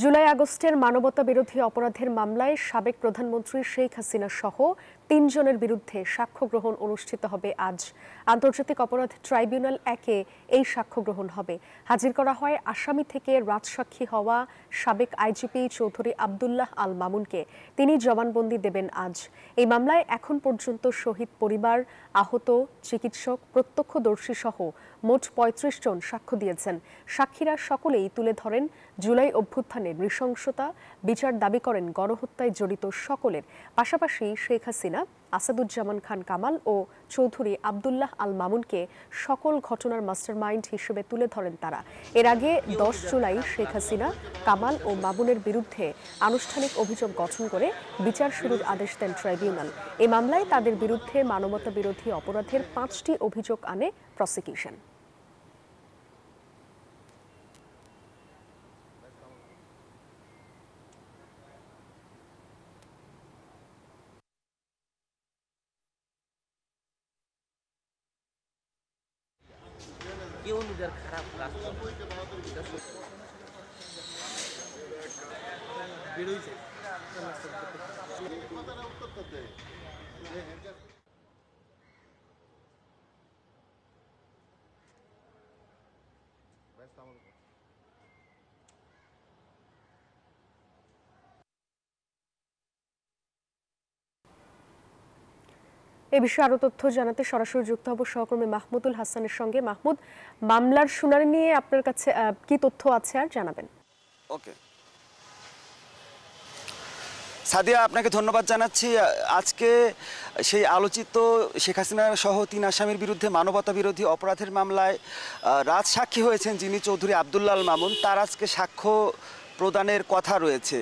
জুলাই আগস্টের মানবতা বিরোধী অপরাধের মামলায় সাবেক প্রধানমন্ত্রী শেখ হাসিনা সহ ৩ জনের বিরুদ্ধে সাক্ষ্য গ্রহণ অনুষ্ঠিত হবে আজ। আন্তর্জাতিক অপরাধ ট্রাইব্যুনাল ১-এ এই সাক্ষ্য গ্রহণ হবে। হাজির করা হয় আসামি থেকে রাজসাক্ষী হওয়া সাবেক আইজিপি চৌধুরী আব্দুল্লাহ আল মামুনকে। তিনি জবানবন্দি দেবেন আজ। এই মামলায় এখন পর্যন্ত শহীদ পরিবার, আহত, চিকিৎসক, প্রত্যক্ষদর্শী সহ মোট ৩৫ জন সাক্ষ্য দিয়েছেন। সাক্ষীরা সকলেই তুলে ধরেন জুলাই অভ্যুত্থানের নৃশংসতা, বিচার দাবি করেন গণহত্যায় জড়িত সকলের। পাশাপাশি শেখ হাসিনা, আসাদুজ্জামান খান কামাল ও চৌধুরী আব্দুল্লাহ আল মামুনকে সকল ঘটনার মাস্টারমাইন্ড হিসেবে তুলে ধরেন তারা। এর আগে ১০ জুলাই শেখ হাসিনা, কামাল ও মামুনের বিরুদ্ধে আনুষ্ঠানিক অভিযোগ গঠন করে বিচার শুরুর আদেশ দেন ট্রাইব্যুনাল। এই মামলায় তাদের বিরুদ্ধে মানবতা বিরোধী অপরাধের ৫টি অভিযোগ আনে প্রসিকিউশন। কেউ নিজের খারাপ কাজ এ বিষয়ে আরো তথ্য জানাতে সরাসরি যুক্ত হব সহকর্মী মাহমুদুল হাসানের সঙ্গে। মাহমুদ, মামলার শুনানি নিয়ে আপনার কাছে কি তথ্য আছে আর জানাবেন? ওকে সাদিয়া, আপনাকে ধন্যবাদ জানাচ্ছি। আজকে সেই আলোচিত শেখ হাসিনা সহ ৩ আসামির বিরুদ্ধে মানবতা বিরোধী অপরাধের মামলায় রাজসাক্ষী হয়েছেন যিনি চৌধুরী আব্দুল্লাহ আল মামুন, তার আজকে সাক্ষ্য প্রদানের কথা রয়েছে।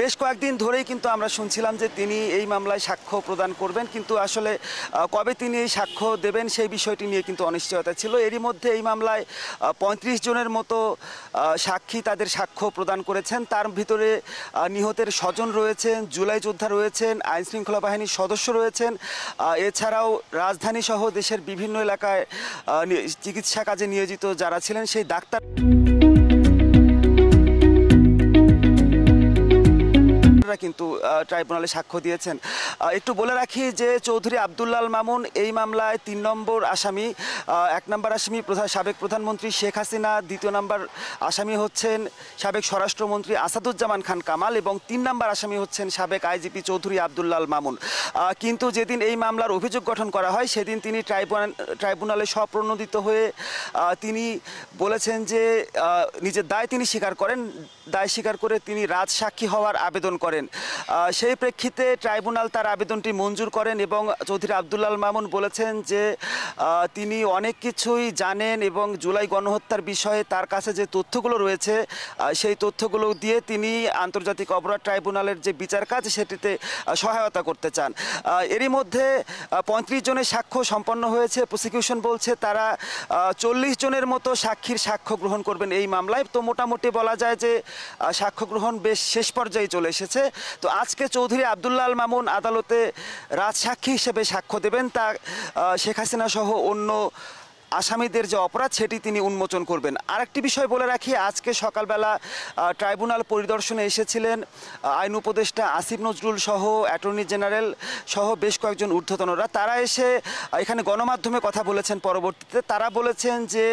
বেশ কয়েকদিন ধরেই কিন্তু আমরা শুনছিলাম যে তিনি এই মামলায় সাক্ষ্য প্রদান করবেন, কিন্তু আসলে কবে তিনি এই সাক্ষ্য দেবেন সেই বিষয়টি নিয়ে কিন্তু অনিশ্চয়তা ছিল। এরই মধ্যে এই মামলায় ৩৫ জনের মতো সাক্ষী তাদের সাক্ষ্য প্রদান করেছেন। তার ভিতরে নিহতের স্বজন রয়েছেন, জুলাই যোদ্ধা রয়েছেন, আইনশৃঙ্খলা বাহিনীর সদস্য রয়েছেন, এছাড়াও রাজধানী সহ দেশের বিভিন্ন এলাকায় চিকিৎসা কাজে নিয়োজিত যারা ছিলেন সেই ডাক্তার কিন্তু ট্রাইব্যুনালে সাক্ষ্য দিয়েছেন। একটু বলে রাখি যে চৌধুরী আব্দুল্লাহ আল মামুন এই মামলায় ৩ নম্বর আসামি। ১ নম্বর আসামি সাবেক প্রধানমন্ত্রী শেখ হাসিনা, ২য় নম্বর আসামি হচ্ছেন সাবেক স্বরাষ্ট্রমন্ত্রী আসাদুজ্জামান খান কামাল এবং ৩ নম্বর আসামি হচ্ছেন সাবেক আইজিপি চৌধুরী আব্দুল্লাহ আল মামুন। কিন্তু যেদিন এই মামলার অভিযোগ গঠন করা হয় সেদিন তিনি ট্রাইব্যুনালে স্বপ্রণোদিত হয়ে তিনি বলেছেন যে নিজের দায় তিনি স্বীকার করেন, দায় স্বীকার করে তিনি রাজসাক্ষী হওয়ার আবেদন করেন। সেই প্রেক্ষিতে ট্রাইব্যুনাল তার আবেদনটি মঞ্জুর করেন এবং চৌধুরী আব্দুল্লাহ আল মামুন বলেছেন যে তিনি অনেক কিছুই জানেন এবং জুলাই গণহত্যার বিষয়ে তার কাছে যে তথ্যগুলো রয়েছে সেই তথ্যগুলো দিয়ে তিনি আন্তর্জাতিক অপরাধ ট্রাইব্যুনালের যে বিচার কাজ সেটিতে সহায়তা করতে চান। এরই মধ্যে ৩৫ জনের সাক্ষ্য সম্পন্ন হয়েছে। প্রসিকিউশন বলছে তারা ৪০ জনের মতো সাক্ষীর সাক্ষ্য গ্রহণ করবেন এই মামলায়। তো মোটামুটি বলা যায় যে সাক্ষ্য গ্রহণ বেশ শেষ পর্যায়ে চলে এসেছে। তো আজকে চৌধুরী আব্দুল্লাহ আল মামুন আদালতে রাজসাক্ষী হিসেবে সাক্ষ্য দেবেন। তা শেখ হাসিনা সহ অন্য আসামিদের যে অপরাধ সেটি তিনি উন্মোচন করবেন। আরেকটি বিষয় বলে রাখি, আজকে সকালবেলা ট্রাইব্যুনাল পরিদর্শনে এসেছিলেন আইন উপদেষ্টা আসিফ নজরুল সহ অ্যাটর্নি জেনারেল সহ বেশ কয়েকজন ঊর্ধ্বতনরা। তারা এসে এখানে গণমাধ্যমে কথা বলেছেন। পরবর্তীতে তারা বলেছেন যে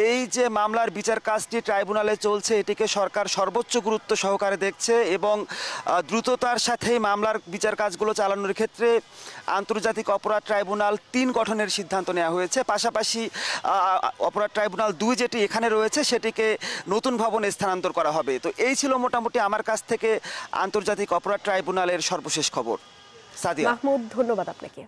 এই যে মামলার বিচার কাজটি ট্রাইব্যুনালে চলছে এটিকে সরকার সর্বোচ্চ গুরুত্ব সহকারে দেখছে এবং দ্রুততার সাথেই মামলার বিচার কাজগুলো চালানোর ক্ষেত্রে আন্তর্জাতিক অপরাধ ট্রাইব্যুনাল ৩ গঠনের সিদ্ধান্ত নেওয়া হয়েছে। পাশাপাশি অপরাধ ট্রাইব্যুনাল ২ যেটি এখানে রয়েছে সেটিকে নতুন ভবনে স্থানান্তর করা হবে। তো এই ছিল মোটামুটি আমার কাছ থেকে আন্তর্জাতিক অপরাধ ট্রাইব্যুনালের সর্বশেষ খবর। সাদিয়া, মাহমুদ, ধন্যবাদ আপনাকে।